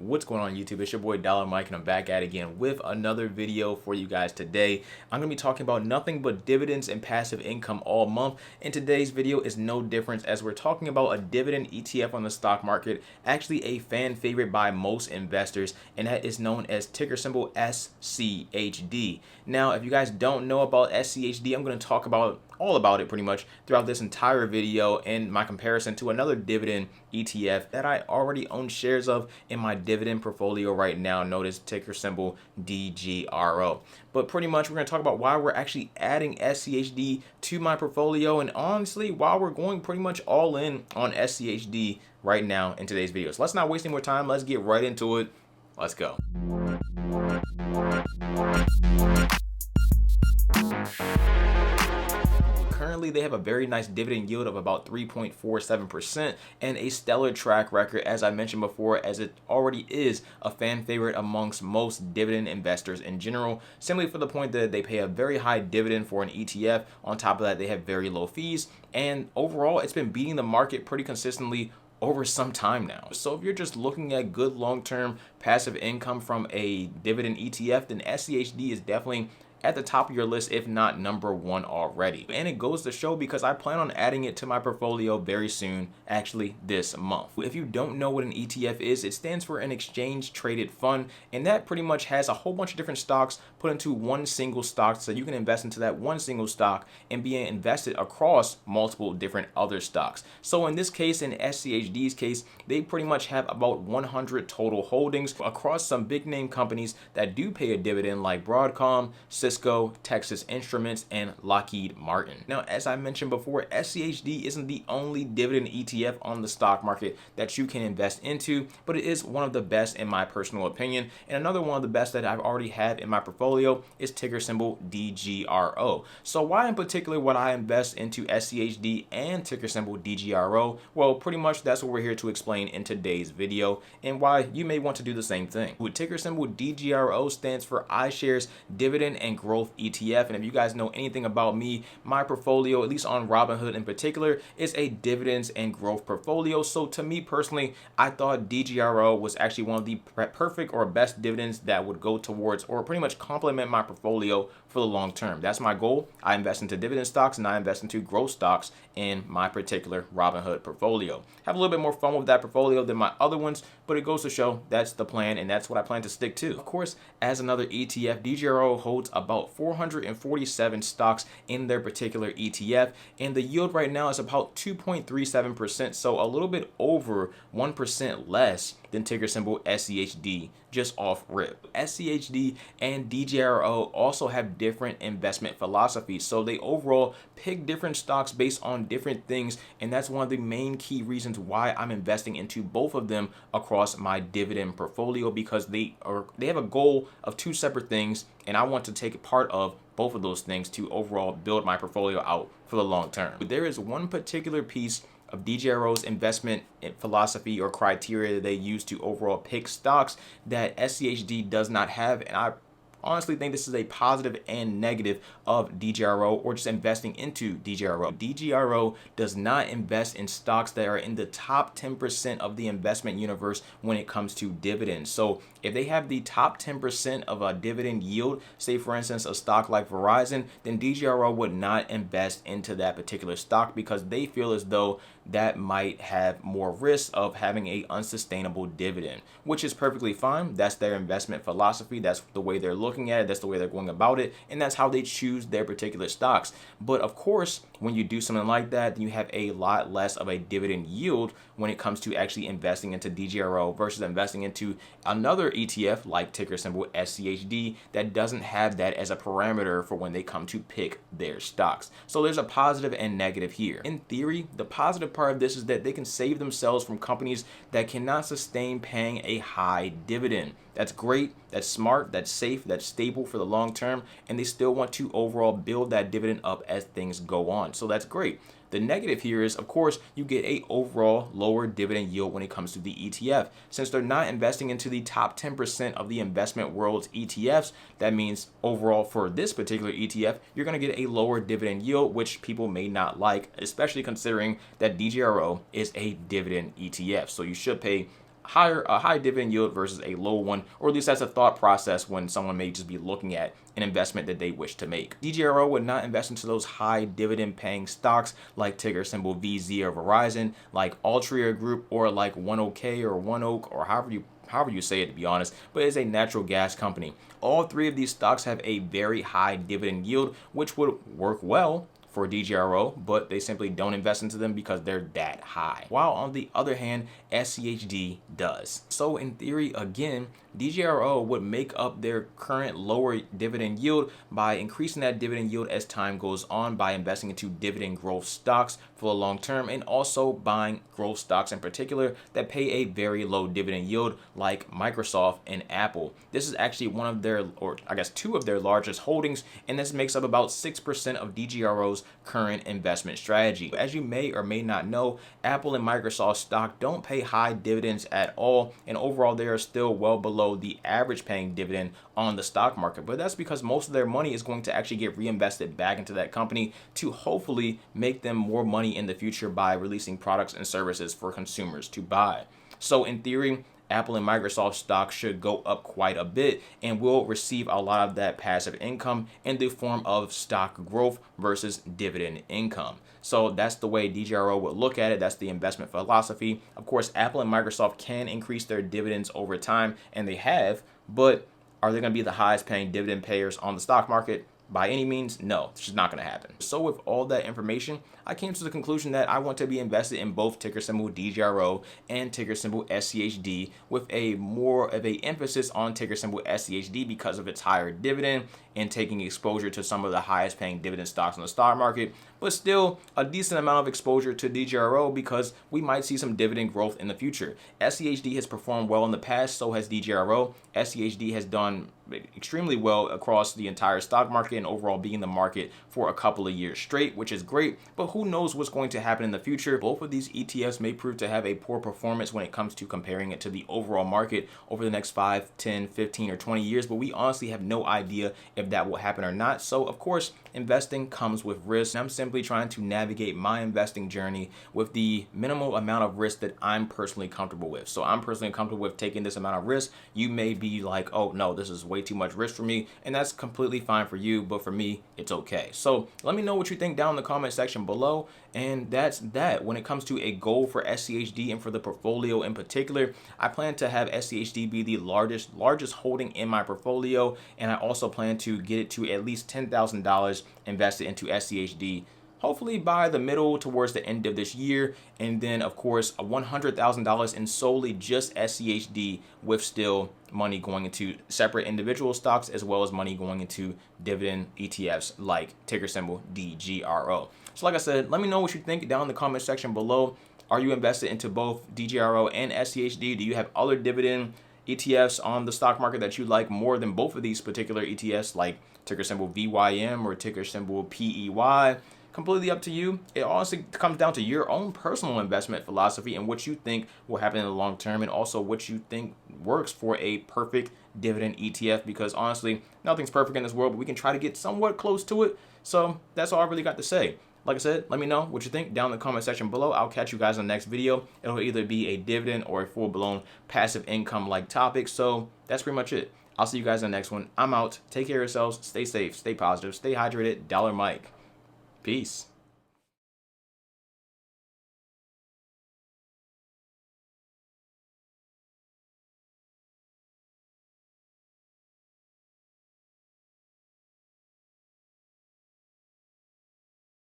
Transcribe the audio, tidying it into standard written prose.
What's going on YouTube? It's your boy Dollar Mike and I'm back at it again with another video for you guys today. I'm going to be talking about nothing but dividends and passive income all month, and today's video is no different as we're talking about a dividend ETF on the stock market, actually a fan favorite by most investors, and that is known as ticker symbol SCHD. Now, if you guys don't know about SCHD, I'm going to talk about all about it pretty much throughout this entire video and my comparison to another dividend ETF that I already own shares of in my dividend portfolio right now, known as ticker symbol DGRO. But pretty much we're going to talk about why we're actually adding SCHD to my portfolio, and honestly why we're going pretty much all in on SCHD right now in today's video. So let's not waste any more time. Let's get right into it. Let's go. Currently, they have a very nice dividend yield of about 3.47% and a stellar track record, as I mentioned before, as it already is a fan favorite amongst most dividend investors in general, simply for the point that they pay a very high dividend for an ETF. On top of that, they have very low fees, and overall, it's been beating the market pretty consistently over some time now. So if you're just looking at good long-term passive income from a dividend ETF, then SCHD is definitely at the top of your list, if not number one already. And it goes to show because I plan on adding it to my portfolio very soon, actually this month. If you don't know what an ETF is, it stands for an exchange traded fund, and that pretty much has a whole bunch of different stocks put into one single stock, so you can invest into that one single stock and be invested across multiple different other stocks. So in this case, in SCHD's case, they pretty much have about 100 total holdings across some big name companies that do pay a dividend, like Broadcom, Cisco, Texas Instruments, and Lockheed Martin. Now, as I mentioned before, SCHD isn't the only dividend ETF on the stock market that you can invest into, but it is one of the best in my personal opinion. And another one of the best that I've already have in my portfolio is ticker symbol DGRO. So why in particular would I invest into SCHD and ticker symbol DGRO? Well, pretty much that's what we're here to explain in today's video, and why you may want to do the same thing. With ticker symbol DGRO stands for iShares Dividend and Growth ETF, and if you guys know anything about me, my portfolio, at least on Robinhood in particular, is a dividends and growth portfolio. So to me personally, I thought DGRO was actually one of the perfect or best dividends that would go towards or pretty much complement my portfolio for the long term. That's my goal. I invest into dividend stocks and I invest into growth stocks in my particular Robinhood portfolio. Have a little bit more fun with that portfolio than my other ones, but it goes to show that's the plan and that's what I plan to stick to. Of course, as another ETF, DGRO holds about 447 stocks in their particular ETF, and the yield right now is about 2.37%, so a little bit over 1% less than ticker symbol SCHD just off rip. SCHD and DGRO also have different investment philosophies, so they overall pick different stocks based on different things, and that's one of the main key reasons why I'm investing into both of them across my dividend portfolio, because they have a goal of two separate things, and I want to take part of both of those things to overall build my portfolio out for the long term. But there is one particular piece of DGRO's investment philosophy or criteria that they use to overall pick stocks that SCHD does not have, and I honestly think this is a positive and negative of DGRO, or just investing into DGRO. DGRO does not invest in stocks that are in the top 10% of the investment universe when it comes to dividends. So if they have the top 10% of a dividend yield, say for instance a stock like Verizon, then DGRO would not invest into that particular stock because they feel as though that might have more risk of having a unsustainable dividend, which is perfectly fine. That's their investment philosophy. That's the way they're looking at it. That's the way they're going about it. And that's how they choose their particular stocks. But of course, when you do something like that, then you have a lot less of a dividend yield when it comes to actually investing into DGRO versus investing into another ETF like ticker symbol SCHD that doesn't have that as a parameter for when they come to pick their stocks. So there's a positive and negative here. In theory, the positive part of this is that they can save themselves from companies that cannot sustain paying a high dividend. That's great, that's smart, that's safe, that's stable for the long term, and they still want to overall build that dividend up as things go on. So that's great. The negative here is, of course, you get a overall lower dividend yield when it comes to the ETF. Since they're not investing into the top 10% of the investment world's ETFs, that means overall for this particular ETF, you're going to get a lower dividend yield, which people may not like, especially considering that DGRO is a dividend ETF. So you should pay a high dividend yield versus a low one, or at least that's a thought process when someone may just be looking at an investment that they wish to make. DGRO would not invest into those high dividend paying stocks like ticker symbol VZ or Verizon, like Altria Group, or like ONEOK or ONEOK, or however you say it, to be honest, but it's a natural gas company. All three of these stocks have a very high dividend yield, which would work well for DGRO, but they simply don't invest into them because they're that high. While on the other hand, SCHD does. So in theory, again, DGRO would make up their current lower dividend yield by increasing that dividend yield as time goes on by investing into dividend growth stocks for the long term, and also buying growth stocks in particular that pay a very low dividend yield like Microsoft and Apple. This is actually one of their, or I guess two of their largest holdings, and this makes up about 6% of DGRO's current investment strategy. As you may or may not know, Apple and Microsoft stock don't pay high dividends at all, and overall they are still well below the average paying dividend on the stock market. But that's because most of their money is going to actually get reinvested back into that company to hopefully make them more money in the future by releasing products and services for consumers to buy. So in theory, Apple and Microsoft stock should go up quite a bit and will receive a lot of that passive income in the form of stock growth versus dividend income. So that's the way DGRO would look at it. That's the investment philosophy. Of course, Apple and Microsoft can increase their dividends over time, and they have, but are they going to be the highest paying dividend payers on the stock market? By any means, no, it's just not going to happen. So with all that information, I came to the conclusion that I want to be invested in both ticker symbol DGRO and ticker symbol SCHD, with a more of a emphasis on ticker symbol SCHD because of its higher dividend and taking exposure to some of the highest paying dividend stocks on the stock market, but still a decent amount of exposure to DGRO because we might see some dividend growth in the future. SCHD has performed well in the past, so has DGRO. SCHD has done extremely well across the entire stock market and overall being in the market for a couple of years straight, which is great, but who knows what's going to happen in the future. Both of these ETFs may prove to have a poor performance when it comes to comparing it to the overall market over the next 5, 10, 15, or 20 years, but we honestly have no idea if that will happen or not. So of course, investing comes with risk. I'm simply trying to navigate my investing journey with the minimal amount of risk that I'm personally comfortable with. So I'm personally comfortable with taking this amount of risk. You may be like, oh no, this is way too much risk for me, and that's completely fine for you, but for me, it's okay. So let me know what you think down in the comment section below, and that's that. When it comes to a goal for SCHD and for the portfolio in particular, I plan to have SCHD be the largest holding in my portfolio, and I also plan to get it to at least $10,000 invested into SCHD, hopefully by the middle towards the end of this year, and then of course $100,000 in solely just SCHD, with still money going into separate individual stocks as well as money going into dividend ETFs like ticker symbol DGRO. So like I said, let me know what you think down in the comment section below. Are you invested into both DGRO and SCHD? Do you have other dividend ETFs on the stock market that you like more than both of these particular ETFs, like ticker symbol VYM or ticker symbol PEY? Completely up to you. It honestly comes down to your own personal investment philosophy and what you think will happen in the long term, and also what you think works for a perfect dividend ETF, because honestly, nothing's perfect in this world, but we can try to get somewhat close to it. So that's all I really got to say. Like I said, let me know what you think down in the comment section below. I'll catch you guys in the next video. It'll either be a dividend or a full-blown passive income like topic. So that's pretty much it. I'll see you guys in the next one. I'm out. Take care of yourselves. Stay safe. Stay positive. Stay hydrated. Dollar Mike. Peace.